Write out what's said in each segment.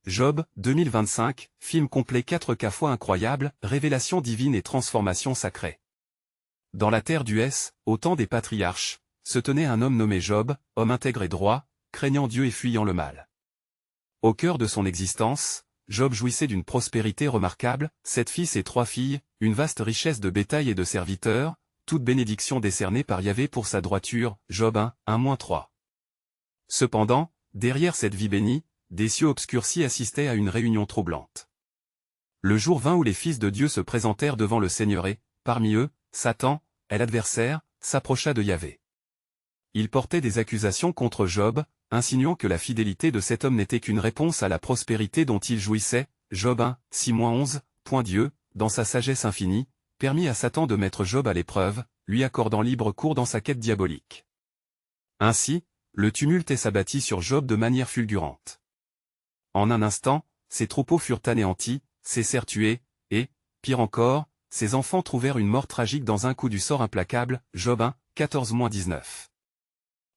Job, 2025, film complet 4K fois incroyable, révélation divine et transformation sacrée. Dans la terre d'Us, au temps des patriarches, se tenait un homme nommé Job, homme intègre et droit, craignant Dieu et fuyant le mal. Au cœur de son existence, Job jouissait d'une prospérité remarquable, 7 fils et 3 filles, une vaste richesse de bétail et de serviteurs, toute bénédiction décernée par Yahvé pour sa droiture, Job 1:3. Cependant, derrière cette vie bénie, des cieux obscurcis assistaient à une réunion troublante. Le jour vint où les fils de Dieu se présentèrent devant le Seigneur et, parmi eux, Satan, l'adversaire, s'approcha de Yahvé. Il portait des accusations contre Job, insinuant que la fidélité de cet homme n'était qu'une réponse à la prospérité dont il jouissait. Job 1:6-11. Dieu, dans sa sagesse infinie, permit à Satan de mettre Job à l'épreuve, lui accordant libre cours dans sa quête diabolique. Ainsi, le tumulte s'abattit sur Job de manière fulgurante. En un instant, ses troupeaux furent anéantis, ses cerfs tués, et, pire encore, ses enfants trouvèrent une mort tragique dans un coup du sort implacable. Job 1:14-19.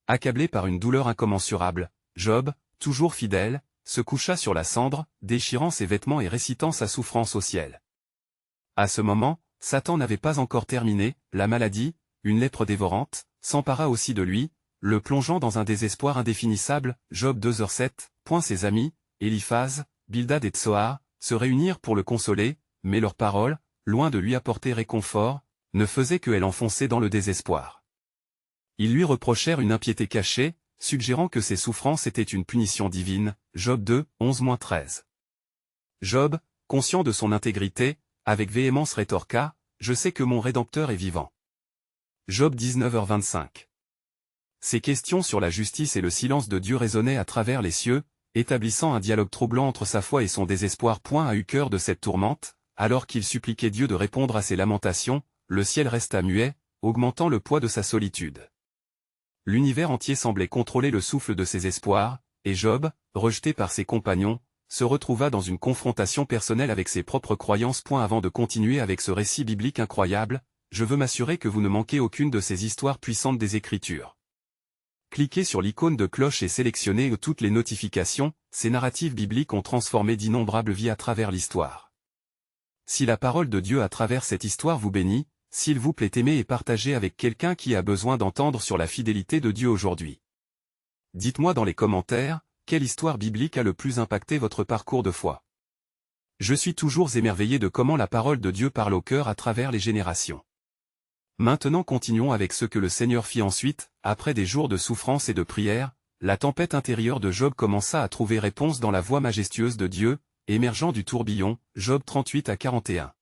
Accablé par une douleur incommensurable, Job, toujours fidèle, se coucha sur la cendre, déchirant ses vêtements et récitant sa souffrance au ciel. À ce moment, Satan n'avait pas encore terminé, la maladie, une lèpre dévorante, s'empara aussi de lui, le plongeant dans un désespoir indéfinissable. Job 2:7. Ses amis, Éliphaz, Bildad et Tsoar, se réunirent pour le consoler, mais leurs paroles, loin de lui apporter réconfort, ne faisaient que l'enfoncer dans le désespoir. Ils lui reprochèrent une impiété cachée, suggérant que ses souffrances étaient une punition divine. Job 2:11-13. Job, conscient de son intégrité, avec véhémence rétorqua, « Je sais que mon Rédempteur est vivant. » Job 19h25. Ces questions sur la justice et le silence de Dieu résonnaient à travers les cieux, établissant un dialogue troublant entre sa foi et son désespoir. À eu cœur de cette tourmente, alors qu'il suppliquait Dieu de répondre à ses lamentations, le ciel resta muet, augmentant le poids de sa solitude. L'univers entier semblait contrôler le souffle de ses espoirs, et Job, rejeté par ses compagnons, se retrouva dans une confrontation personnelle avec ses propres croyances. Avant de continuer avec ce récit biblique incroyable, je veux m'assurer que vous ne manquez aucune de ces histoires puissantes des Écritures. Cliquez sur l'icône de cloche et sélectionnez toutes les notifications. Ces narratives bibliques ont transformé d'innombrables vies à travers l'histoire. Si la parole de Dieu à travers cette histoire vous bénit, s'il vous plaît aimez et partagez avec quelqu'un qui a besoin d'entendre sur la fidélité de Dieu aujourd'hui. Dites-moi dans les commentaires, quelle histoire biblique a le plus impacté votre parcours de foi. Je suis toujours émerveillé de comment la parole de Dieu parle au cœur à travers les générations. Maintenant continuons avec ce que le Seigneur fit ensuite. Après des jours de souffrance et de prière, la tempête intérieure de Job commença à trouver réponse dans la voix majestueuse de Dieu, émergeant du tourbillon. Job 38-41.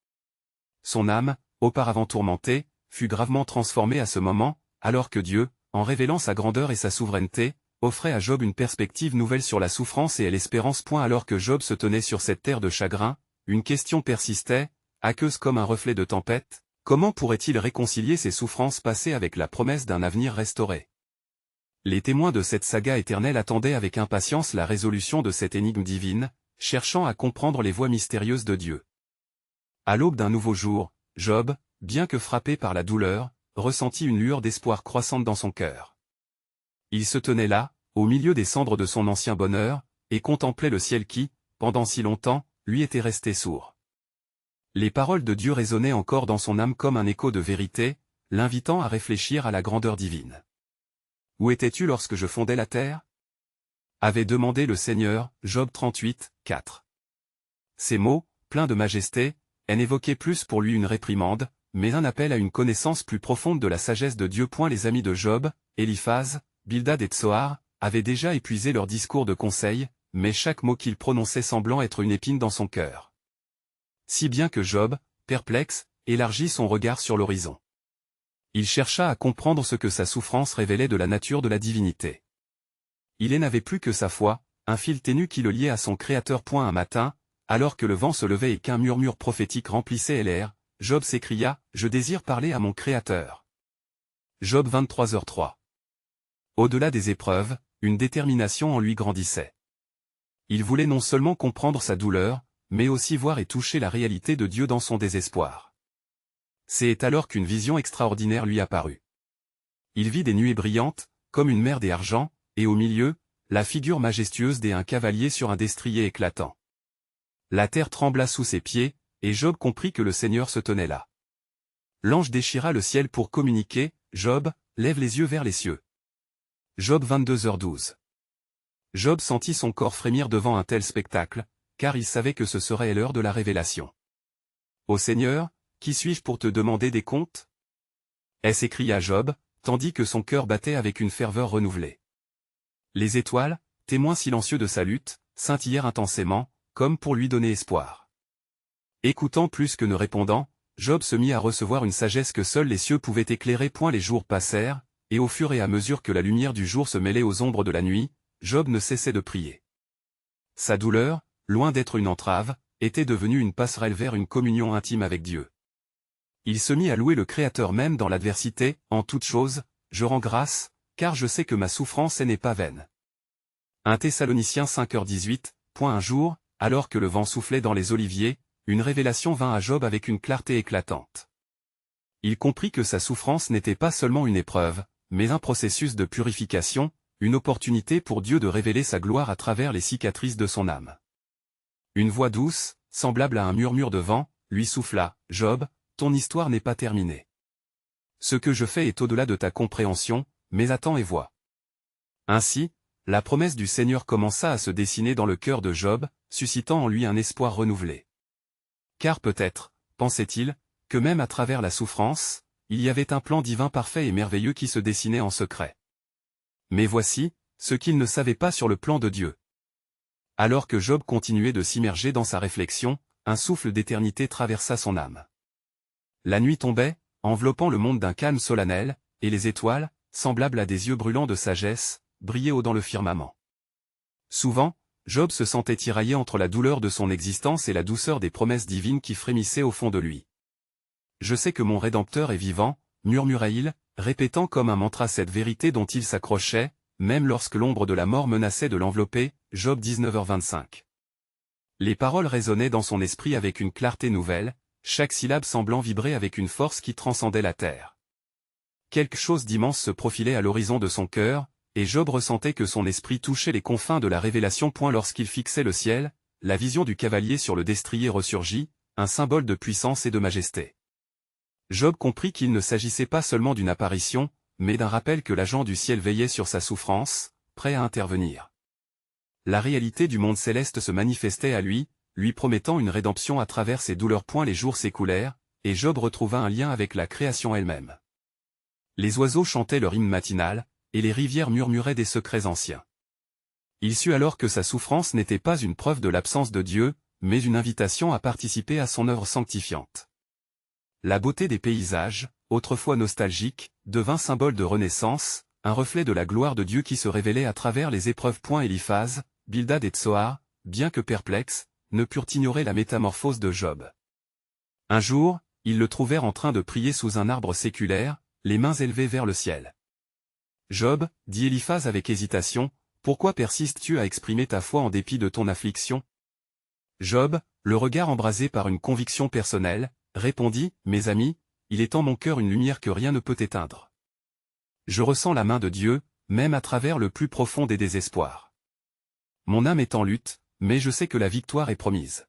Son âme, auparavant tourmentée, fut gravement transformée à ce moment, alors que Dieu, en révélant sa grandeur et sa souveraineté, offrait à Job une perspective nouvelle sur la souffrance et l'espérance. Alors que Job se tenait sur cette terre de chagrin, une question persistait, aqueuse comme un reflet de tempête, comment pourrait-il réconcilier ses souffrances passées avec la promesse d'un avenir restauré? Les témoins de cette saga éternelle attendaient avec impatience la résolution de cette énigme divine, cherchant à comprendre les voies mystérieuses de Dieu. À l'aube d'un nouveau jour, Job, bien que frappé par la douleur, ressentit une lueur d'espoir croissante dans son cœur. Il se tenait là, au milieu des cendres de son ancien bonheur, et contemplait le ciel qui, pendant si longtemps, lui était resté sourd. Les paroles de Dieu résonnaient encore dans son âme comme un écho de vérité, l'invitant à réfléchir à la grandeur divine. « Où étais-tu lorsque je fondais la terre ?» avait demandé le Seigneur. Job 38:4. Ces mots, pleins de majesté, n'évoquaient plus pour lui une réprimande, mais un appel à une connaissance plus profonde de la sagesse de Dieu. Les amis de Job, Éliphaz, Bildad et Tsoar, avaient déjà épuisé leur discours de conseil, mais chaque mot qu'il prononçait semblant être une épine dans son cœur. Si bien que Job, perplexe, élargit son regard sur l'horizon. Il chercha à comprendre ce que sa souffrance révélait de la nature de la divinité. Il n'avait plus que sa foi, un fil ténu qui le liait à son Créateur. Un matin, alors que le vent se levait et qu'un murmure prophétique remplissait l'air, Job s'écria, « Je désire parler à mon Créateur. » Job 23h03. Au-delà des épreuves, une détermination en lui grandissait. Il voulait non seulement comprendre sa douleur, mais aussi voir et toucher la réalité de Dieu dans son désespoir. C'est alors qu'une vision extraordinaire lui apparut. Il vit des nuées brillantes, comme une mer d'argent, et au milieu, la figure majestueuse d'un cavalier sur un destrier éclatant. La terre trembla sous ses pieds, et Job comprit que le Seigneur se tenait là. L'ange déchira le ciel pour communiquer, « Job, lève les yeux vers les cieux. » Job 22h12. Job sentit son corps frémir devant un tel spectacle, car il savait que ce serait l'heure de la révélation. « Ô Seigneur, qui suis-je pour te demander des comptes ?» s'écria Job, tandis que son cœur battait avec une ferveur renouvelée. Les étoiles, témoins silencieux de sa lutte, scintillèrent intensément, comme pour lui donner espoir. Écoutant plus que ne répondant, Job se mit à recevoir une sagesse que seuls les cieux pouvaient éclairer. Les jours passèrent, et au fur et à mesure que la lumière du jour se mêlait aux ombres de la nuit, Job ne cessait de prier. Sa douleur, loin d'être une entrave, était devenue une passerelle vers une communion intime avec Dieu. Il se mit à louer le Créateur même dans l'adversité. « En toute chose, je rends grâce, car je sais que ma souffrance n'est pas vaine. » 1 Thessaloniciens 5h18. Un jour, alors que le vent soufflait dans les oliviers, une révélation vint à Job avec une clarté éclatante. Il comprit que sa souffrance n'était pas seulement une épreuve, mais un processus de purification, une opportunité pour Dieu de révéler sa gloire à travers les cicatrices de son âme. Une voix douce, semblable à un murmure de vent, lui souffla, « Job, ton histoire n'est pas terminée. Ce que je fais est au-delà de ta compréhension, mais attends et vois. » Ainsi, la promesse du Seigneur commença à se dessiner dans le cœur de Job, suscitant en lui un espoir renouvelé. Car peut-être, pensait-il, que même à travers la souffrance, il y avait un plan divin parfait et merveilleux qui se dessinait en secret. Mais voici, ce qu'il ne savait pas sur le plan de Dieu. Alors que Job continuait de s'immerger dans sa réflexion, un souffle d'éternité traversa son âme. La nuit tombait, enveloppant le monde d'un calme solennel, et les étoiles, semblables à des yeux brûlants de sagesse, brillaient haut dans le firmament. Souvent, Job se sentait tiraillé entre la douleur de son existence et la douceur des promesses divines qui frémissaient au fond de lui. « Je sais que mon Rédempteur est vivant », murmura-t-il, répétant comme un mantra cette vérité dont il s'accrochait, même lorsque l'ombre de la mort menaçait de l'envelopper. Job 19h25. Les paroles résonnaient dans son esprit avec une clarté nouvelle, chaque syllabe semblant vibrer avec une force qui transcendait la terre. Quelque chose d'immense se profilait à l'horizon de son cœur, et Job ressentait que son esprit touchait les confins de la révélation. Lorsqu'il fixait le ciel, la vision du cavalier sur le destrier ressurgit, un symbole de puissance et de majesté. Job comprit qu'il ne s'agissait pas seulement d'une apparition, mais d'un rappel que l'agent du ciel veillait sur sa souffrance, prêt à intervenir. La réalité du monde céleste se manifestait à lui, lui promettant une rédemption à travers ses douleurs. Les jours s'écoulèrent, et Job retrouva un lien avec la création elle-même. Les oiseaux chantaient leur hymne matinal, et les rivières murmuraient des secrets anciens. Il sut alors que sa souffrance n'était pas une preuve de l'absence de Dieu, mais une invitation à participer à son œuvre sanctifiante. La beauté des paysages, autrefois nostalgiques, devint symbole de renaissance, un reflet de la gloire de Dieu qui se révélait à travers les épreuves. Éliphaz, Bildad et Tsoar, bien que perplexes, ne purent ignorer la métamorphose de Job. Un jour, ils le trouvèrent en train de prier sous un arbre séculaire, les mains élevées vers le ciel. « Job, dit Éliphaz avec hésitation, pourquoi persistes-tu à exprimer ta foi en dépit de ton affliction ?» Job, le regard embrasé par une conviction personnelle, répondit, « Mes amis, il est en mon cœur une lumière que rien ne peut éteindre. Je ressens la main de Dieu, même à travers le plus profond des désespoirs. Mon âme est en lutte, mais je sais que la victoire est promise. »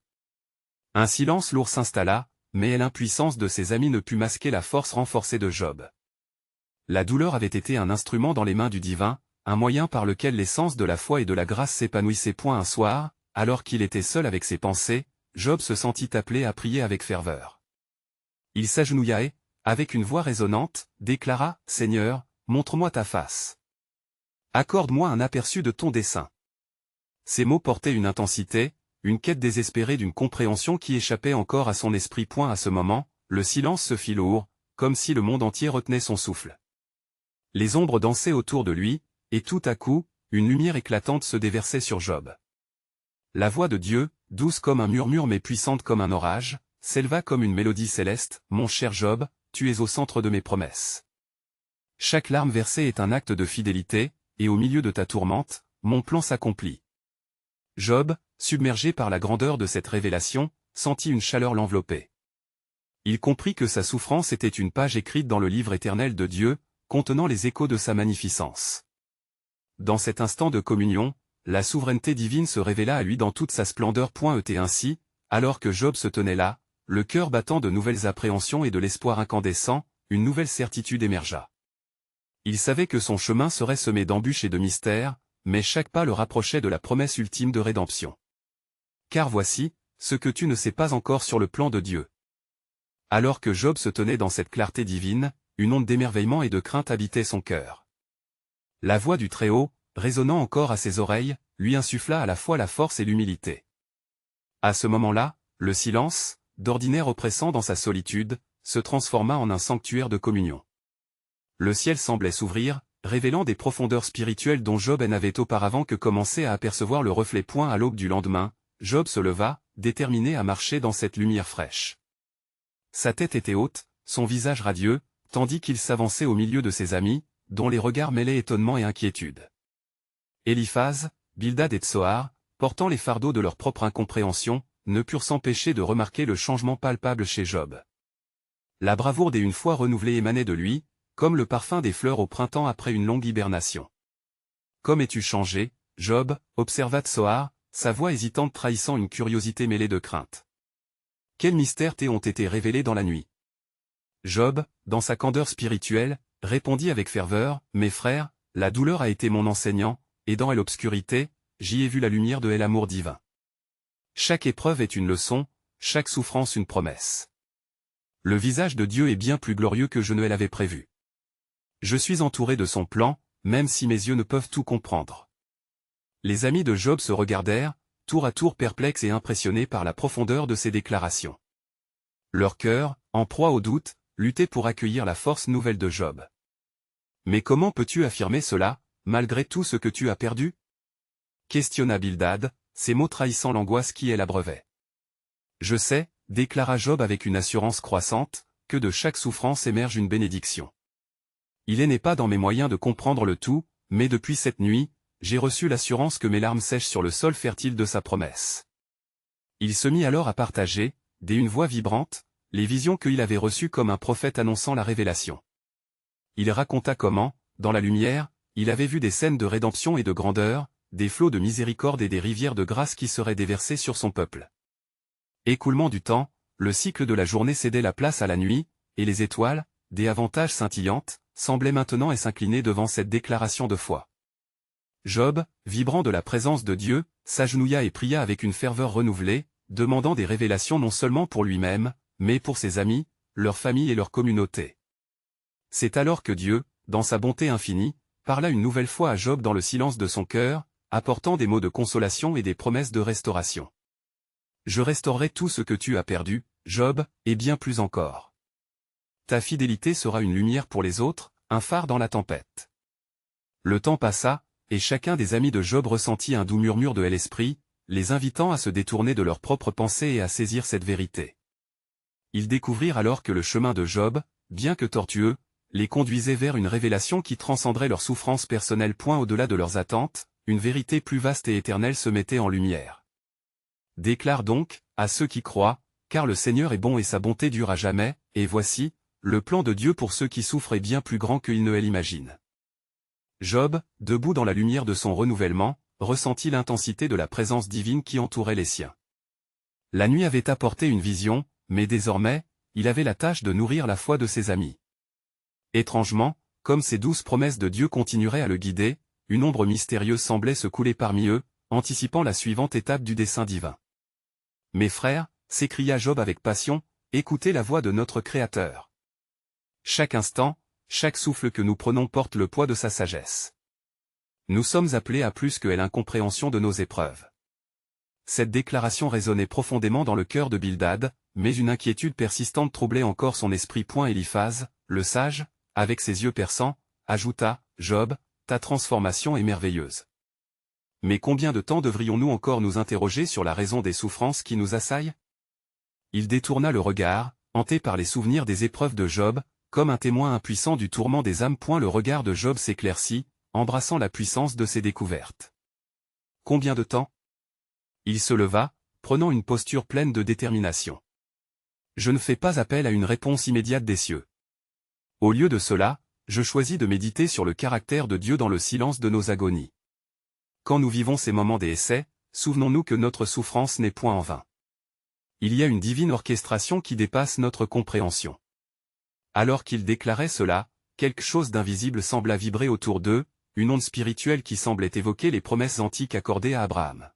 Un silence lourd s'installa, mais l'impuissance de ses amis ne put masquer la force renforcée de Job. La douleur avait été un instrument dans les mains du divin, un moyen par lequel l'essence de la foi et de la grâce s'épanouissait. Un soir, alors qu'il était seul avec ses pensées, Job se sentit appelé à prier avec ferveur. Il s'agenouilla et, avec une voix résonnante, déclara, « Seigneur, montre-moi ta face. Accorde-moi un aperçu de ton dessein. » Ces mots portaient une intensité, une quête désespérée d'une compréhension qui échappait encore à son esprit. À ce moment, le silence se fit lourd, comme si le monde entier retenait son souffle. Les ombres dansaient autour de lui, et tout à coup, une lumière éclatante se déversait sur Job. La voix de Dieu, douce comme un murmure mais puissante comme un orage, s'éleva comme une mélodie céleste. « Mon cher Job, tu es au centre de mes promesses. Chaque larme versée est un acte de fidélité, et au milieu de ta tourmente, mon plan s'accomplit. » Job, submergé par la grandeur de cette révélation, sentit une chaleur l'envelopper. Il comprit que sa souffrance était une page écrite dans le livre éternel de Dieu, contenant les échos de sa magnificence. dans cet instant de communion, la souveraineté divine se révéla à lui dans toute sa splendeur. Et ainsi, alors que Job se tenait là, le cœur battant de nouvelles appréhensions et de l'espoir incandescent, une nouvelle certitude émergea. Il savait que son chemin serait semé d'embûches et de mystères, mais chaque pas le rapprochait de la promesse ultime de rédemption. Car voici, ce que tu ne sais pas encore sur le plan de Dieu. Alors que Job se tenait dans cette clarté divine, une onde d'émerveillement et de crainte habitait son cœur. La voix du Très-Haut, résonnant encore à ses oreilles, lui insuffla à la fois la force et l'humilité. À ce moment-là, le silence, d'ordinaire oppressant dans sa solitude, se transforma en un sanctuaire de communion. Le ciel semblait s'ouvrir, révélant des profondeurs spirituelles dont Job n'avait auparavant que commencé à apercevoir le reflet. À l'aube du lendemain, Job se leva, déterminé à marcher dans cette lumière fraîche. Sa tête était haute, son visage radieux, tandis qu'il s'avançait au milieu de ses amis, dont les regards mêlaient étonnement et inquiétude. Éliphaz, Bildad et Tsoar, portant les fardeaux de leur propre incompréhension, ne purent s'empêcher de remarquer le changement palpable chez Job. La bravoure des une fois renouvelée émanait de lui, comme le parfum des fleurs au printemps après une longue hibernation. « Comme es-tu changé, Job » observa Tsoar, sa voix hésitante trahissant une curiosité mêlée de crainte. « Quels mystères ont été révélés dans la nuit ?» Job, dans sa candeur spirituelle, répondit avec ferveur, « Mes frères, la douleur a été mon enseignant, et dans l'obscurité, j'y ai vu la lumière de l'amour divin. Chaque épreuve est une leçon, chaque souffrance une promesse. Le visage de Dieu est bien plus glorieux que je ne l'avais prévu. Je suis entouré de son plan, même si mes yeux ne peuvent tout comprendre. » Les amis de Job se regardèrent, tour à tour perplexes et impressionnés par la profondeur de ses déclarations. Leur cœur, en proie au doute, luttait pour accueillir la force nouvelle de Job. « Mais comment peux-tu affirmer cela, malgré tout ce que tu as perdu ?» questionna Bildad, ses mots trahissant l'angoisse qui elle abreuvait. « Je sais, » déclara Job avec une assurance croissante, « que de chaque souffrance émerge une bénédiction. Il n'est pas dans mes moyens de comprendre le tout, mais depuis cette nuit, j'ai reçu l'assurance que mes larmes sèchent sur le sol fertile de sa promesse. » Il se mit alors à partager, d'une voix vibrante, les visions qu'il avait reçues comme un prophète annonçant la révélation. Il raconta comment, dans la lumière, il avait vu des scènes de rédemption et de grandeur, des flots de miséricorde et des rivières de grâce qui seraient déversées sur son peuple. Écoulement du temps, le cycle de la journée cédait la place à la nuit, et les étoiles, des avantages scintillantes, semblaient maintenant s'incliner devant cette déclaration de foi. Job, vibrant de la présence de Dieu, s'agenouilla et pria avec une ferveur renouvelée, demandant des révélations non seulement pour lui-même, mais pour ses amis, leur famille et leur communauté. C'est alors que Dieu, dans sa bonté infinie, parla une nouvelle fois à Job dans le silence de son cœur, apportant des mots de consolation et des promesses de restauration. « Je restaurerai tout ce que tu as perdu, Job, et bien plus encore. Ta fidélité sera une lumière pour les autres, un phare dans la tempête. » Le temps passa, et chacun des amis de Job ressentit un doux murmure de l'esprit, les invitant à se détourner de leurs propres pensées et à saisir cette vérité. Ils découvrirent alors que le chemin de Job, bien que tortueux, les conduisait vers une révélation qui transcenderait leurs souffrances personnelles. Au-delà de leurs attentes, une vérité plus vaste et éternelle se mettait en lumière. Déclare donc, à ceux qui croient, car le Seigneur est bon et sa bonté dure à jamais, et voici, le plan de Dieu pour ceux qui souffrent est bien plus grand qu'ils ne l'imaginent. Job, debout dans la lumière de son renouvellement, ressentit l'intensité de la présence divine qui entourait les siens. La nuit avait apporté une vision, mais désormais, il avait la tâche de nourrir la foi de ses amis. Étrangement, comme ces douces promesses de Dieu continueraient à le guider, une ombre mystérieuse semblait se couler parmi eux, anticipant la suivante étape du dessein divin. « Mes frères, » s'écria Job avec passion, « écoutez la voix de notre Créateur. Chaque instant, chaque souffle que nous prenons porte le poids de sa sagesse. Nous sommes appelés à plus que l'incompréhension de nos épreuves. » Cette déclaration résonnait profondément dans le cœur de Bildad, mais une inquiétude persistante troublait encore son esprit. Éliphaz, le sage, avec ses yeux perçants, ajouta, « Job, ta transformation est merveilleuse. Mais combien de temps devrions-nous encore nous interroger sur la raison des souffrances qui nous assaillent ?» Il détourna le regard, hanté par les souvenirs des épreuves de Job, comme un témoin impuissant du tourment des âmes. Le regard de Job s'éclaircit, embrassant la puissance de ses découvertes. « Combien de temps ?» Il se leva, prenant une posture pleine de détermination. « Je ne fais pas appel à une réponse immédiate des cieux. Au lieu de cela, je choisis de méditer sur le caractère de Dieu dans le silence de nos agonies. Quand nous vivons ces moments d'essai, souvenons-nous que notre souffrance n'est point en vain. Il y a une divine orchestration qui dépasse notre compréhension. Alors qu'il déclarait cela, quelque chose d'invisible sembla vibrer autour d'eux, une onde spirituelle qui semblait évoquer les promesses antiques accordées à Abraham.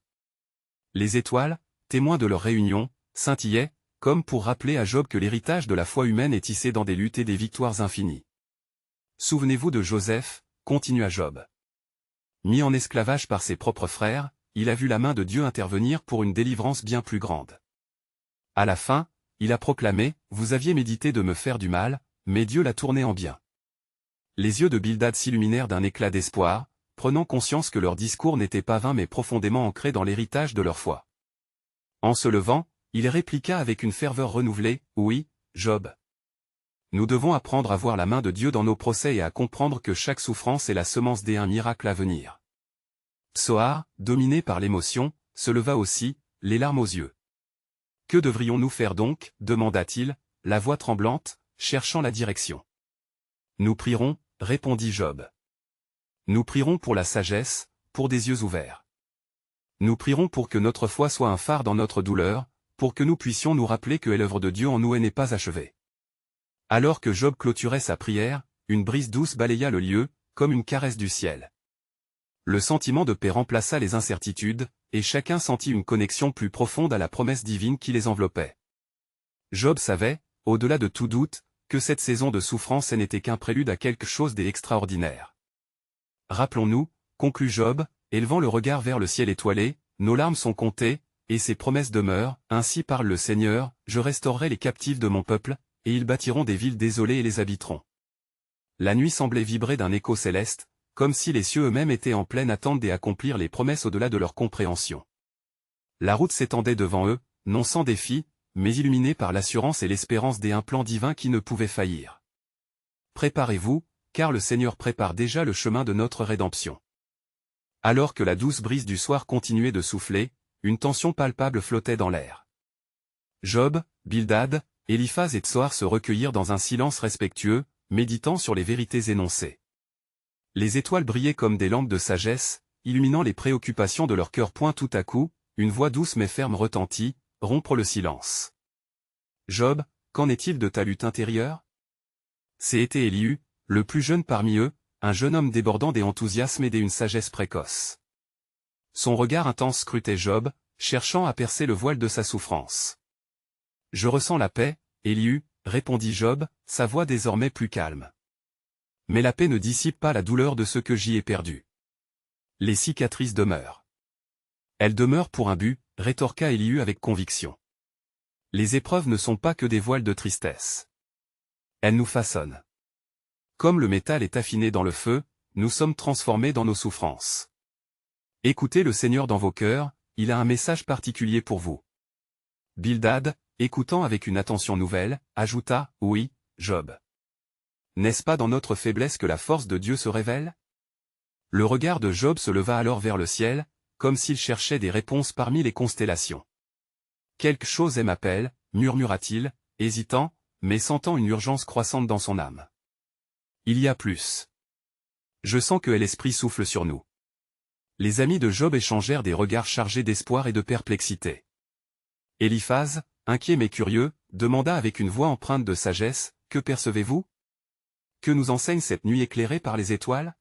Les étoiles, témoins de leur réunion, scintillaient, comme pour rappeler à Job que l'héritage de la foi humaine est tissé dans des luttes et des victoires infinies. Souvenez-vous de Joseph, continua Job. Mis en esclavage par ses propres frères, il a vu la main de Dieu intervenir pour une délivrance bien plus grande. À la fin, il a proclamé, « Vous aviez médité de me faire du mal, mais Dieu l'a tourné en bien. » Les yeux de Bildad s'illuminèrent d'un éclat d'espoir, prenant conscience que leur discours n'était pas vain mais profondément ancré dans l'héritage de leur foi. En se levant, il répliqua avec une ferveur renouvelée, « Oui, Job. Nous devons apprendre à voir la main de Dieu dans nos procès et à comprendre que chaque souffrance est la semence d'un miracle à venir. » Psoar, dominé par l'émotion, se leva aussi, les larmes aux yeux. « Que devrions-nous faire donc » demanda-t-il, la voix tremblante, cherchant la direction. « Nous prierons, » répondit Job. « Nous prierons pour la sagesse, pour des yeux ouverts. Nous prierons pour que notre foi soit un phare dans notre douleur, pour que nous puissions nous rappeler que l'œuvre de Dieu en nous n'est pas achevée. » Alors que Job clôturait sa prière, une brise douce balaya le lieu, comme une caresse du ciel. Le sentiment de paix remplaça les incertitudes, et chacun sentit une connexion plus profonde à la promesse divine qui les enveloppait. Job savait, au-delà de tout doute, que cette saison de souffrance n'était qu'un prélude à quelque chose d'extraordinaire. Rappelons-nous, conclut Job, élevant le regard vers le ciel étoilé, nos larmes sont comptées, et ses promesses demeurent, ainsi parle le Seigneur, je restaurerai les captifs de mon peuple, et ils bâtiront des villes désolées et les habiteront. La nuit semblait vibrer d'un écho céleste, comme si les cieux eux-mêmes étaient en pleine attente d'accomplir les promesses au-delà de leur compréhension. La route s'étendait devant eux, non sans défi, mais illuminée par l'assurance et l'espérance d'un plan divin qui ne pouvait faillir. Préparez-vous, car le Seigneur prépare déjà le chemin de notre rédemption. Alors que la douce brise du soir continuait de souffler, une tension palpable flottait dans l'air. Job, Bildad, Éliphaz et Tsoar se recueillirent dans un silence respectueux, méditant sur les vérités énoncées. Les étoiles brillaient comme des lampes de sagesse, illuminant les préoccupations de leur cœur. Point tout à coup, une voix douce mais ferme retentit, rompre le silence. « Job, qu'en est-il de ta lutte intérieure » C'était Élihu, le plus jeune parmi eux, un jeune homme débordant d'enthousiasme et d'une sagesse précoce. Son regard intense scrutait Job, cherchant à percer le voile de sa souffrance. « Je ressens la paix, Élihu, » répondit Job, sa voix désormais plus calme. « Mais la paix ne dissipe pas la douleur de ce que j'y ai perdu. Les cicatrices demeurent. »« Elles demeurent pour un but, » rétorqua Élihu avec conviction. « Les épreuves ne sont pas que des voiles de tristesse. Elles nous façonnent. Comme le métal est affiné dans le feu, nous sommes transformés dans nos souffrances. Écoutez le Seigneur dans vos cœurs, il a un message particulier pour vous. » Bildad, écoutant avec une attention nouvelle, ajouta, « Oui, Job. N'est-ce pas dans notre faiblesse que la force de Dieu se révèle ?» Le regard de Job se leva alors vers le ciel, comme s'il cherchait des réponses parmi les constellations. « Quelque chose m'appelle, » murmura-t-il, hésitant, mais sentant une urgence croissante dans son âme. « Il y a plus. Je sens que l'Esprit souffle sur nous. » Les amis de Job échangèrent des regards chargés d'espoir et de perplexité. Éliphaz, inquiet mais curieux, demanda avec une voix empreinte de sagesse, « Que percevez-vous ? Que nous enseigne cette nuit éclairée par les étoiles ? »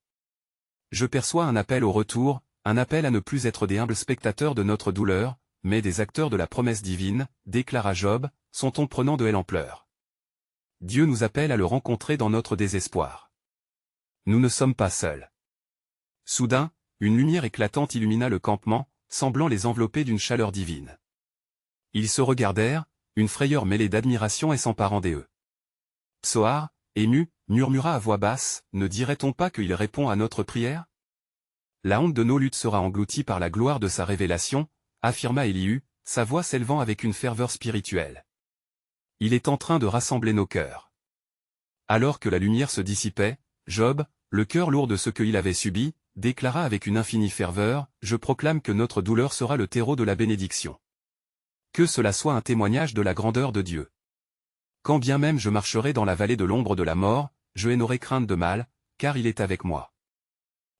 « Je perçois un appel au retour, un appel à ne plus être des humbles spectateurs de notre douleur, mais des acteurs de la promesse divine, » déclara Job, son ton prenant de l'ampleur. « Dieu nous appelle à le rencontrer dans notre désespoir. Nous ne sommes pas seuls. » Soudain, une lumière éclatante illumina le campement, semblant les envelopper d'une chaleur divine. Ils se regardèrent, une frayeur mêlée d'admiration et s'emparant d'eux. Psoar, ému, murmura à voix basse, « Ne dirait-on pas qu'il répond à notre prière ? La honte de nos luttes sera engloutie par la gloire de sa révélation, » affirma Élihu, sa voix s'élevant avec une ferveur spirituelle. « Il est en train de rassembler nos cœurs. » Alors que la lumière se dissipait, Job, le cœur lourd de ce qu'il avait subi, déclara avec une infinie ferveur, « Je proclame que notre douleur sera le terreau de la bénédiction. Que cela soit un témoignage de la grandeur de Dieu. Quand bien même je marcherai dans la vallée de l'ombre de la mort, je n'aurai crainte de mal, car il est avec moi.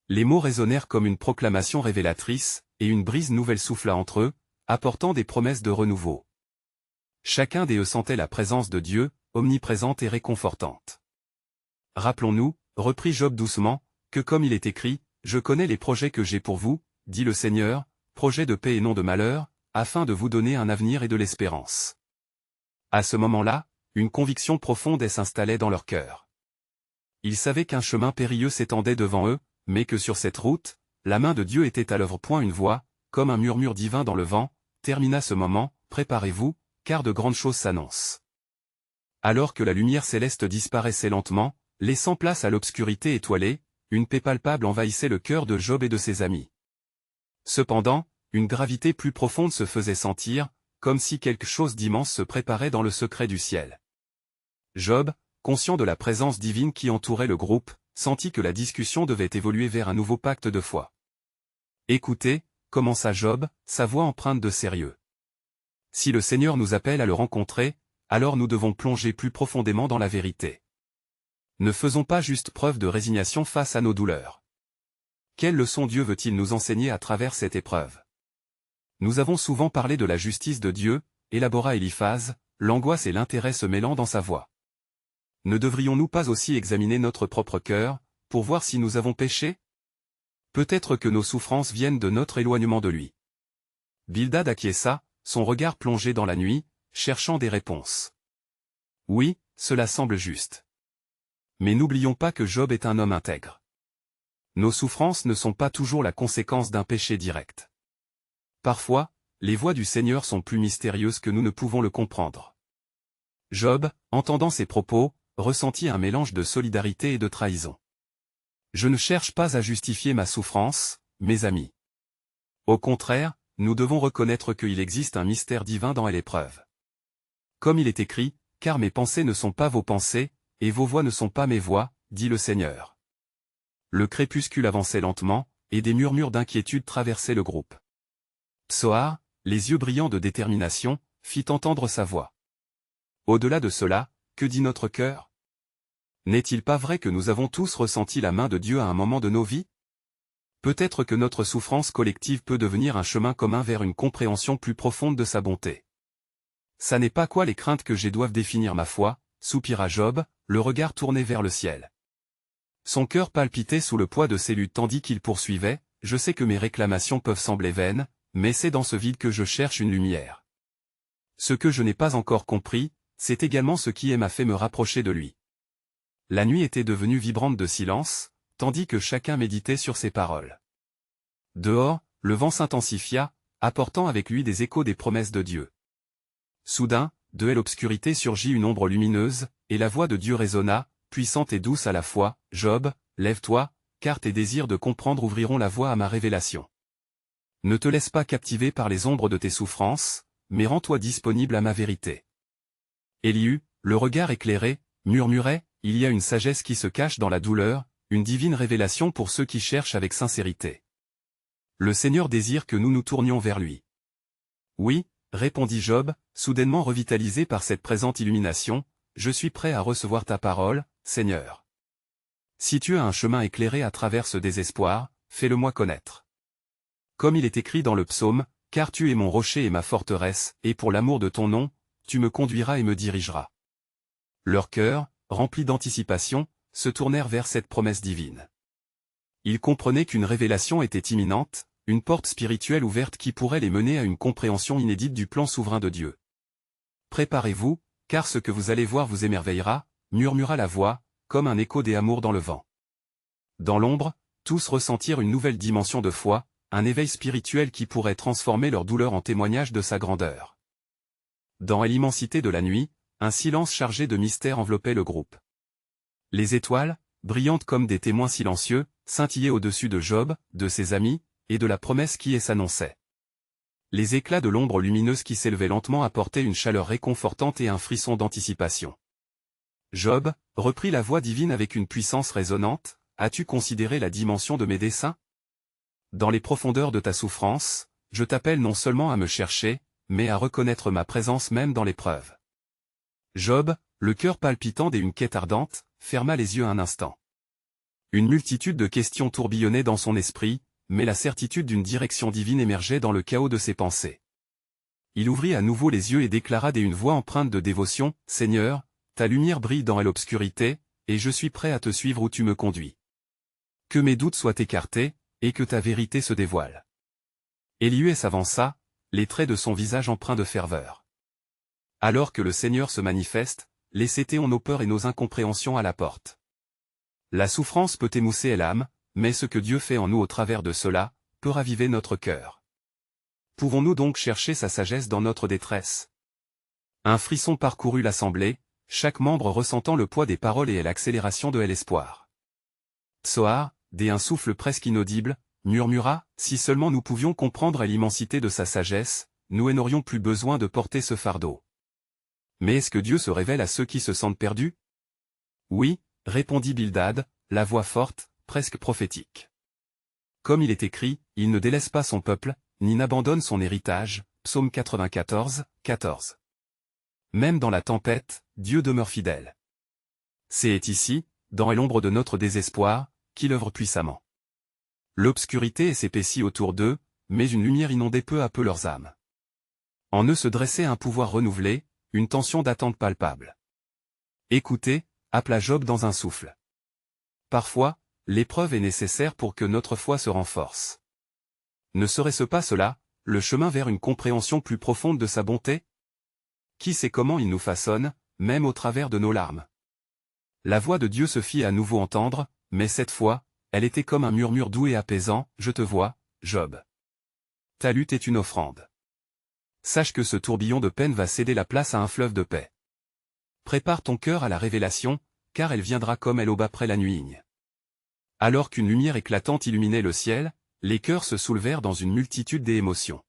Les mots résonnèrent comme une proclamation révélatrice, et une brise nouvelle souffla entre eux, apportant des promesses de renouveau. Chacun d'eux sentait la présence de Dieu, omniprésente et réconfortante. Rappelons-nous, reprit Job doucement, que comme il est écrit, « Je connais les projets que j'ai pour vous, dit le Seigneur, projets de paix et non de malheur, afin de vous donner un avenir et de l'espérance. » À ce moment-là, une conviction profonde s'installait dans leur cœur. Ils savaient qu'un chemin périlleux s'étendait devant eux, mais que sur cette route, la main de Dieu était à l'œuvre. Une voix, comme un murmure divin dans le vent, termina ce moment, « Préparez-vous, car de grandes choses s'annoncent. » Alors que la lumière céleste disparaissait lentement, laissant place à l'obscurité étoilée, une paix palpable envahissait le cœur de Job et de ses amis. Cependant, une gravité plus profonde se faisait sentir, comme si quelque chose d'immense se préparait dans le secret du ciel. Job, conscient de la présence divine qui entourait le groupe, sentit que la discussion devait évoluer vers un nouveau pacte de foi. « Écoutez, » commença Job, sa voix empreinte de sérieux. « Si le Seigneur nous appelle à le rencontrer, alors nous devons plonger plus profondément dans la vérité. Ne faisons pas juste preuve de résignation face à nos douleurs. Quelle leçon Dieu veut-il nous enseigner à travers cette épreuve? Nous avons souvent parlé de la justice de Dieu, élabora Eliphaz, l'angoisse et l'intérêt se mêlant dans sa voix. Ne devrions-nous pas aussi examiner notre propre cœur, pour voir si nous avons péché? Peut-être que nos souffrances viennent de notre éloignement de lui. Bildad acquiesça, son regard plongé dans la nuit, cherchant des réponses. Oui, cela semble juste. Mais n'oublions pas que Job est un homme intègre. Nos souffrances ne sont pas toujours la conséquence d'un péché direct. Parfois, les voies du Seigneur sont plus mystérieuses que nous ne pouvons le comprendre. Job, entendant ces propos, ressentit un mélange de solidarité et de trahison. Je ne cherche pas à justifier ma souffrance, mes amis. Au contraire, nous devons reconnaître qu'il existe un mystère divin dans l'épreuve. Comme il est écrit, « Car mes pensées ne sont pas vos pensées, et vos voix ne sont pas mes voix, dit le Seigneur. » Le crépuscule avançait lentement, et des murmures d'inquiétude traversaient le groupe. Tsoar, les yeux brillants de détermination, fit entendre sa voix. Au-delà de cela, que dit notre cœur? N'est-il pas vrai que nous avons tous ressenti la main de Dieu à un moment de nos vies? Peut-être que notre souffrance collective peut devenir un chemin commun vers une compréhension plus profonde de sa bonté. Ça n'est pas quoi les craintes que j'ai doivent définir ma foi, soupira Job, le regard tourné vers le ciel. Son cœur palpitait sous le poids de ses luttes tandis qu'il poursuivait, « Je sais que mes réclamations peuvent sembler vaines, mais c'est dans ce vide que je cherche une lumière. Ce que je n'ai pas encore compris, c'est également ce qui m'a fait me rapprocher de lui. » La nuit était devenue vibrante de silence, tandis que chacun méditait sur ses paroles. Dehors, le vent s'intensifia, apportant avec lui des échos des promesses de Dieu. Soudain, de l'obscurité surgit une ombre lumineuse, et la voix de Dieu résonna, puissante et douce à la fois, « Job, lève-toi, car tes désirs de comprendre ouvriront la voie à ma révélation. Ne te laisse pas captiver par les ombres de tes souffrances, mais rends-toi disponible à ma vérité. » Élihu, le regard éclairé, murmurait, « Il y a une sagesse qui se cache dans la douleur, une divine révélation pour ceux qui cherchent avec sincérité. Le Seigneur désire que nous nous tournions vers lui. » Oui, répondit Job, soudainement revitalisé par cette présente illumination, « Je suis prêt à recevoir ta parole, Seigneur. Si tu as un chemin éclairé à travers ce désespoir, fais-le-moi connaître. Comme il est écrit dans le psaume, « Car tu es mon rocher et ma forteresse, et pour l'amour de ton nom, tu me conduiras et me dirigeras. » Leur cœur, rempli d'anticipation, se tournèrent vers cette promesse divine. Ils comprenaient qu'une révélation était imminente, une porte spirituelle ouverte qui pourrait les mener à une compréhension inédite du plan souverain de Dieu. « Préparez-vous, car ce que vous allez voir vous émerveillera, » murmura la voix, comme un écho des amours dans le vent. Dans l'ombre, tous ressentirent une nouvelle dimension de foi, un éveil spirituel qui pourrait transformer leur douleur en témoignage de sa grandeur. Dans l'immensité de la nuit, un silence chargé de mystère enveloppait le groupe. Les étoiles, brillantes comme des témoins silencieux, scintillaient au-dessus de Job, de ses amis, et de la promesse qui s'annonçait. Les éclats de l'ombre lumineuse qui s'élevait lentement apportaient une chaleur réconfortante et un frisson d'anticipation. Job, reprit la voix divine avec une puissance résonnante, « As-tu considéré la dimension de mes desseins? Dans les profondeurs de ta souffrance, je t'appelle non seulement à me chercher, mais à reconnaître ma présence même dans l'épreuve. » Job, le cœur palpitant et une quête ardente, ferma les yeux un instant. Une multitude de questions tourbillonnaient dans son esprit, mais la certitude d'une direction divine émergeait dans le chaos de ses pensées. Il ouvrit à nouveau les yeux et déclara d'une voix empreinte de dévotion, « Seigneur, ta lumière brille dans l'obscurité, et je suis prêt à te suivre où tu me conduis. Que mes doutes soient écartés, et que ta vérité se dévoile. » Elihu s'avança, les traits de son visage empreints de ferveur. « Alors que le Seigneur se manifeste, laissez-on nos peurs et nos incompréhensions à la porte. La souffrance peut émousser l'âme, mais ce que Dieu fait en nous au travers de cela, peut raviver notre cœur. Pouvons-nous donc chercher sa sagesse dans notre détresse? » Un frisson parcourut l'assemblée, chaque membre ressentant le poids des paroles et l'accélération de l'espoir. Tsoar, d'un souffle presque inaudible, murmura, « Si seulement nous pouvions comprendre l'immensité de sa sagesse, nous n'aurions plus besoin de porter ce fardeau. » Mais est-ce que Dieu se révèle à ceux qui se sentent perdus? Oui, répondit Bildad, la voix forte, presque prophétique. Comme il est écrit, il ne délaisse pas son peuple, ni n'abandonne son héritage, psaume 94, 14. Même dans la tempête, Dieu demeure fidèle. C'est ici, dans l'ombre de notre désespoir, qu'il œuvre puissamment. L'obscurité s'épaissit autour d'eux, mais une lumière inondait peu à peu leurs âmes. En eux se dressait un pouvoir renouvelé, une tension d'attente palpable. Écoutez, appela Job dans un souffle. Parfois, l'épreuve est nécessaire pour que notre foi se renforce. Ne serait-ce pas cela, le chemin vers une compréhension plus profonde de sa bonté? Qui sait comment il nous façonne, même au travers de nos larmes? La voix de Dieu se fit à nouveau entendre, mais cette fois, elle était comme un murmure doux et apaisant, « Je te vois, Job. Ta lutte est une offrande. Sache que ce tourbillon de peine va céder la place à un fleuve de paix. Prépare ton cœur à la révélation, car elle viendra comme elle aube après la nuit. » Alors qu'une lumière éclatante illuminait le ciel, les cœurs se soulevèrent dans une multitude d'émotions.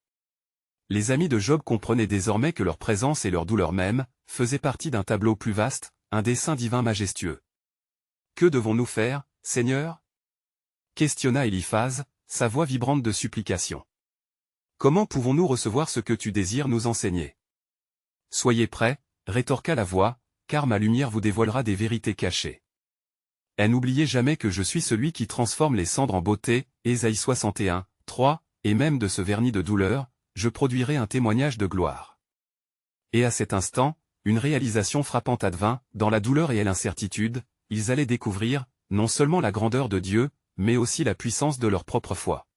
Les amis de Job comprenaient désormais que leur présence et leur douleur même, faisaient partie d'un tableau plus vaste, un dessein divin majestueux. « Que devons-nous faire, Seigneur ?» questionna Éliphaz, sa voix vibrante de supplication. « Comment pouvons-nous recevoir ce que tu désires nous enseigner? » « Soyez prêts, rétorqua la voix, car ma lumière vous dévoilera des vérités cachées. Et n'oubliez jamais que je suis celui qui transforme les cendres en beauté, Ésaïe 61, 3, et même de ce vernis de douleur, je produirai un témoignage de gloire. Et à cet instant, une réalisation frappante advint, dans la douleur et l'incertitude, ils allaient découvrir, non seulement la grandeur de Dieu, mais aussi la puissance de leur propre foi.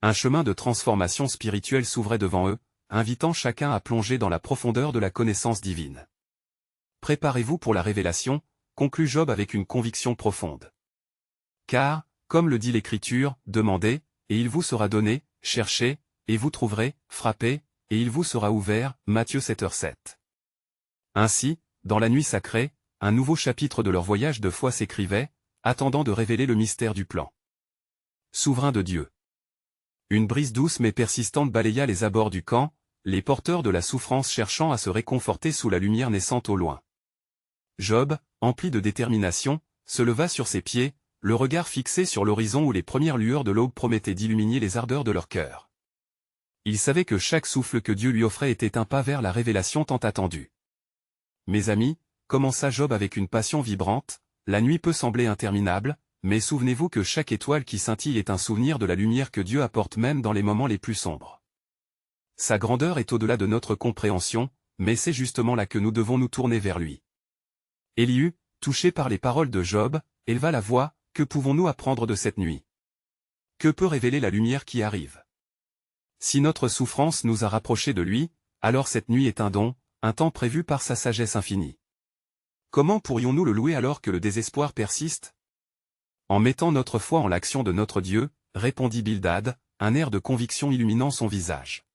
Un chemin de transformation spirituelle s'ouvrait devant eux, invitant chacun à plonger dans la profondeur de la connaissance divine. Préparez-vous pour la révélation, conclut Job avec une conviction profonde. Car, comme le dit l'Écriture, demandez, et il vous sera donné, cherchez, et vous trouverez, frappez, et il vous sera ouvert, Matthieu 7h7. Ainsi, dans la nuit sacrée, un nouveau chapitre de leur voyage de foi s'écrivait, attendant de révéler le mystère du plan souverain de Dieu. Une brise douce mais persistante balaya les abords du camp, les porteurs de la souffrance cherchant à se réconforter sous la lumière naissante au loin. Job, empli de détermination, se leva sur ses pieds, le regard fixé sur l'horizon où les premières lueurs de l'aube promettaient d'illuminer les ardeurs de leur cœur. Il savait que chaque souffle que Dieu lui offrait était un pas vers la révélation tant attendue. « Mes amis, » commença Job avec une passion vibrante, « la nuit peut sembler interminable, mais souvenez-vous que chaque étoile qui scintille est un souvenir de la lumière que Dieu apporte même dans les moments les plus sombres. Sa grandeur est au-delà de notre compréhension, mais c'est justement là que nous devons nous tourner vers lui. » Elihu, touché par les paroles de Job, éleva la voix, « Que pouvons-nous apprendre de cette nuit? Que peut révéler la lumière qui arrive? Si notre souffrance nous a rapprochés de lui, alors cette nuit est un don, un temps prévu par sa sagesse infinie. Comment pourrions-nous le louer alors que le désespoir persiste? En mettant notre foi en l'action de notre Dieu, répondit Bildad, un air de conviction illuminant son visage.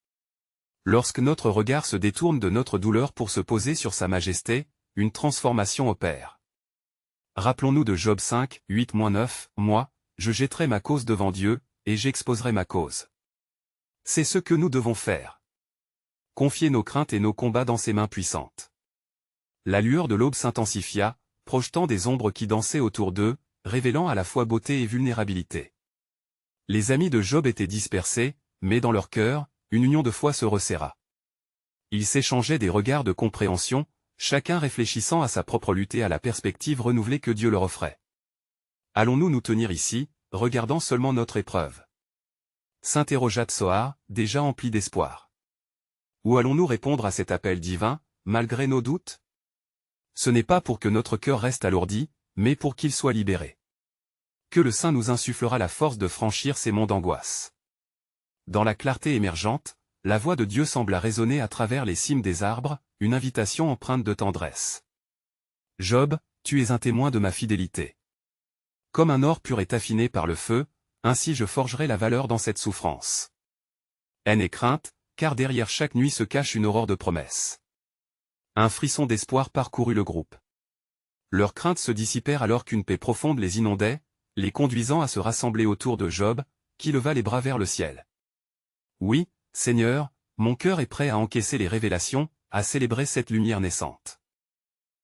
Lorsque notre regard se détourne de notre douleur pour se poser sur sa majesté, une transformation opère. Rappelons-nous de Job 5, 8-9, « Moi, je jetterai ma cause devant Dieu, et j'exposerai ma cause. » C'est ce que nous devons faire. Confier nos craintes et nos combats dans ses mains puissantes. La lueur de l'aube s'intensifia, projetant des ombres qui dansaient autour d'eux, révélant à la fois beauté et vulnérabilité. Les amis de Job étaient dispersés, mais dans leur cœur, une union de foi se resserra. Ils s'échangeaient des regards de compréhension, chacun réfléchissant à sa propre lutte et à la perspective renouvelée que Dieu leur offrait. Allons-nous nous tenir ici, regardant seulement notre épreuve? S'interrogea Tsoar, déjà empli d'espoir. Ou allons-nous répondre à cet appel divin, malgré nos doutes? Ce n'est pas pour que notre cœur reste alourdi, mais pour qu'il soit libéré. Que le Saint nous insufflera la force de franchir ces monts d'angoisse. Dans la clarté émergente, la voix de Dieu sembla résonner à travers les cimes des arbres, une invitation empreinte de tendresse. Job, tu es un témoin de ma fidélité. Comme un or pur est affiné par le feu, ainsi je forgerai la valeur dans cette souffrance. Haine et crainte, car derrière chaque nuit se cache une aurore de promesses. Un frisson d'espoir parcourut le groupe. Leurs craintes se dissipèrent alors qu'une paix profonde les inondait, les conduisant à se rassembler autour de Job, qui leva les bras vers le ciel. Oui, Seigneur, mon cœur est prêt à encaisser les révélations, à célébrer cette lumière naissante.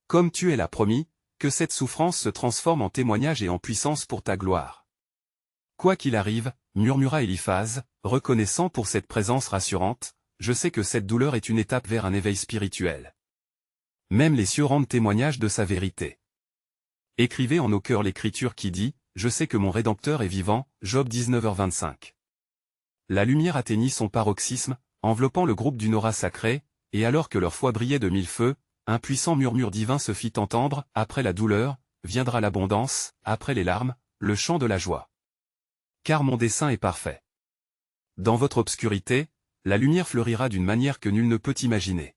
Comme tu l'as promis, que cette souffrance se transforme en témoignage et en puissance pour ta gloire. Quoi qu'il arrive, murmura Eliphaz, reconnaissant pour cette présence rassurante, je sais que cette douleur est une étape vers un éveil spirituel. Même les cieux rendent témoignage de sa vérité. Écrivez en nos cœurs l'écriture qui dit, je sais que mon Rédempteur est vivant, Job 19h25. La lumière atteignit son paroxysme, enveloppant le groupe d'une aura sacrée, et alors que leur foi brillait de mille feux, un puissant murmure divin se fit entendre, après la douleur, viendra l'abondance, après les larmes, le chant de la joie. Car mon dessein est parfait. Dans votre obscurité, la lumière fleurira d'une manière que nul ne peut imaginer.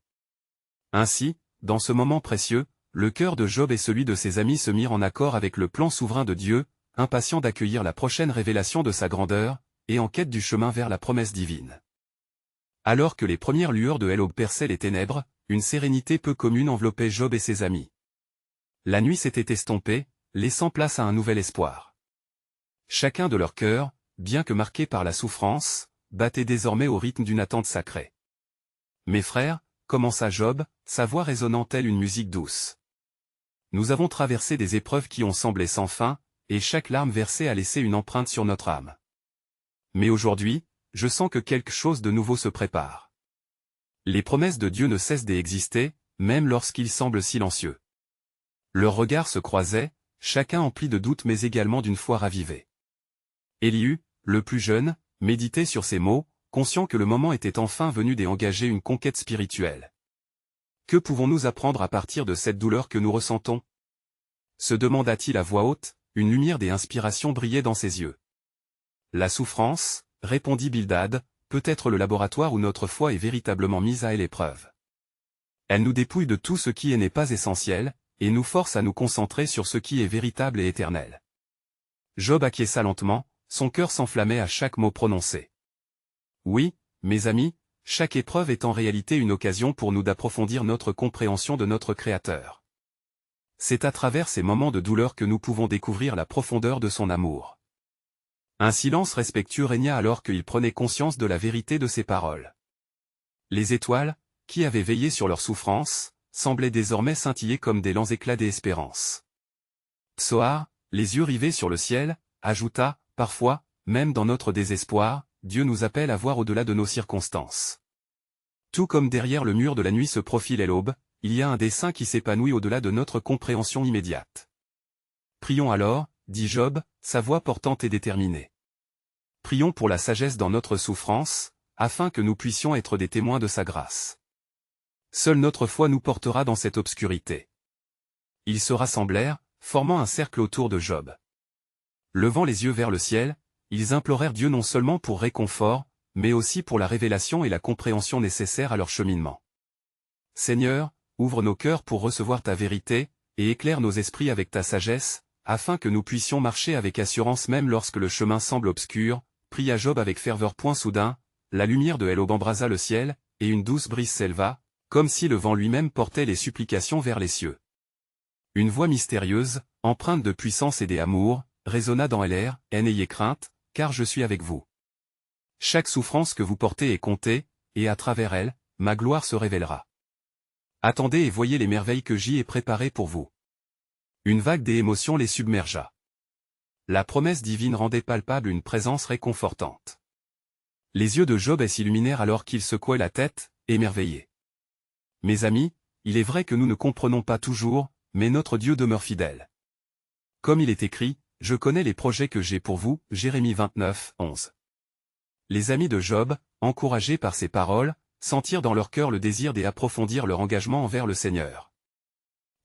Ainsi, dans ce moment précieux, le cœur de Job et celui de ses amis se mirent en accord avec le plan souverain de Dieu, impatients d'accueillir la prochaine révélation de sa grandeur, et en quête du chemin vers la promesse divine. Alors que les premières lueurs de l'aube perçaient les ténèbres, une sérénité peu commune enveloppait Job et ses amis. La nuit s'était estompée, laissant place à un nouvel espoir. Chacun de leur cœur, bien que marqué par la souffrance, battait désormais au rythme d'une attente sacrée. Mes frères, commença Job, sa voix résonnant telle une musique douce. Nous avons traversé des épreuves qui ont semblé sans fin, et chaque larme versée a laissé une empreinte sur notre âme. Mais aujourd'hui, je sens que quelque chose de nouveau se prépare. Les promesses de Dieu ne cessent d'exister, même lorsqu'ils semblent silencieux. Leurs regards se croisaient, chacun empli de doutes mais également d'une foi ravivée. Élihu, le plus jeune, méditait sur ces mots, conscient que le moment était enfin venu d'engager une conquête spirituelle. Que pouvons-nous apprendre à partir de cette douleur que nous ressentons? Se demanda-t-il à voix haute, une lumière des inspirations brillait dans ses yeux. La souffrance, répondit Bildad, peut être le laboratoire où notre foi est véritablement mise à l'épreuve. Elle nous dépouille de tout ce qui n'est pas essentiel, et nous force à nous concentrer sur ce qui est véritable et éternel. Job acquiesça lentement, son cœur s'enflammait à chaque mot prononcé. Oui, mes amis, chaque épreuve est en réalité une occasion pour nous d'approfondir notre compréhension de notre Créateur. C'est à travers ces moments de douleur que nous pouvons découvrir la profondeur de son amour. Un silence respectueux régna alors qu'il prenait conscience de la vérité de ses paroles. Les étoiles, qui avaient veillé sur leur souffrance, semblaient désormais scintiller comme des lents éclats d'espérance. Tsoar, les yeux rivés sur le ciel, ajouta, parfois, même dans notre désespoir, Dieu nous appelle à voir au-delà de nos circonstances. Tout comme derrière le mur de la nuit se profile l'aube, il y a un dessein qui s'épanouit au-delà de notre compréhension immédiate. Prions alors, dit Job, sa voix portante et déterminée. Prions pour la sagesse dans notre souffrance, afin que nous puissions être des témoins de sa grâce. Seule notre foi nous portera dans cette obscurité. Ils se rassemblèrent, formant un cercle autour de Job. Levant les yeux vers le ciel, ils implorèrent Dieu non seulement pour réconfort, mais aussi pour la révélation et la compréhension nécessaires à leur cheminement. Seigneur, ouvre nos cœurs pour recevoir ta vérité, et éclaire nos esprits avec ta sagesse, afin que nous puissions marcher avec assurance même lorsque le chemin semble obscur, pria Job avec ferveur. Soudain, la lumière de l'aube embrasa le ciel, et une douce brise s'éleva, comme si le vent lui-même portait les supplications vers les cieux. Une voix mystérieuse, empreinte de puissance et d'amour, résonna dans l'air, « N'ayez crainte, car je suis avec vous. Chaque souffrance que vous portez est comptée, et à travers elle, ma gloire se révélera. Attendez et voyez les merveilles que j'y ai préparées pour vous. » Une vague d'émotions les submergea. La promesse divine rendait palpable une présence réconfortante. Les yeux de Job s'illuminèrent alors qu'il secouait la tête, émerveillé. Mes amis, il est vrai que nous ne comprenons pas toujours, mais notre Dieu demeure fidèle. Comme il est écrit, je connais les projets que j'ai pour vous. Jérémie 29, 11. Les amis de Job, encouragés par ces paroles, sentirent dans leur cœur le désir d'approfondir leur engagement envers le Seigneur.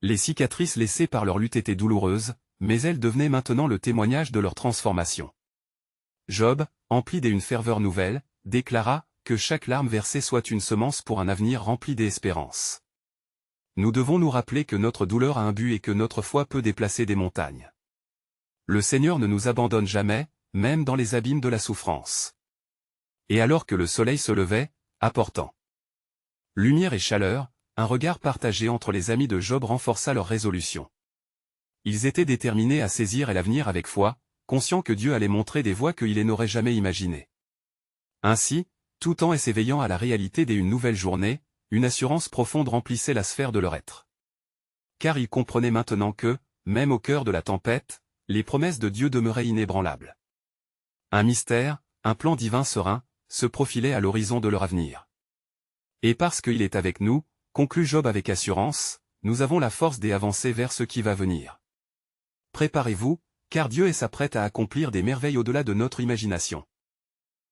Les cicatrices laissées par leur lutte étaient douloureuses, mais elles devenaient maintenant le témoignage de leur transformation. Job, empli d'une ferveur nouvelle, déclara « Que chaque larme versée soit une semence pour un avenir rempli d'espérance ». Nous devons nous rappeler que notre douleur a un but et que notre foi peut déplacer des montagnes. Le Seigneur ne nous abandonne jamais, même dans les abîmes de la souffrance. Et alors que le soleil se levait, apportant lumière et chaleur, un regard partagé entre les amis de Job renforça leur résolution. Ils étaient déterminés à saisir l'avenir avec foi, conscients que Dieu allait montrer des voies qu'ils n'auraient jamais imaginées. Ainsi, tout en s'éveillant à la réalité d'une nouvelle journée, une assurance profonde remplissait la sphère de leur être. Car ils comprenaient maintenant que, même au cœur de la tempête, les promesses de Dieu demeuraient inébranlables. Un mystère, un plan divin serein, se profilait à l'horizon de leur avenir. Et parce qu'il est avec nous, conclut Job avec assurance, nous avons la force d'avancer vers ce qui va venir. Préparez-vous, car Dieu s'apprête à accomplir des merveilles au-delà de notre imagination.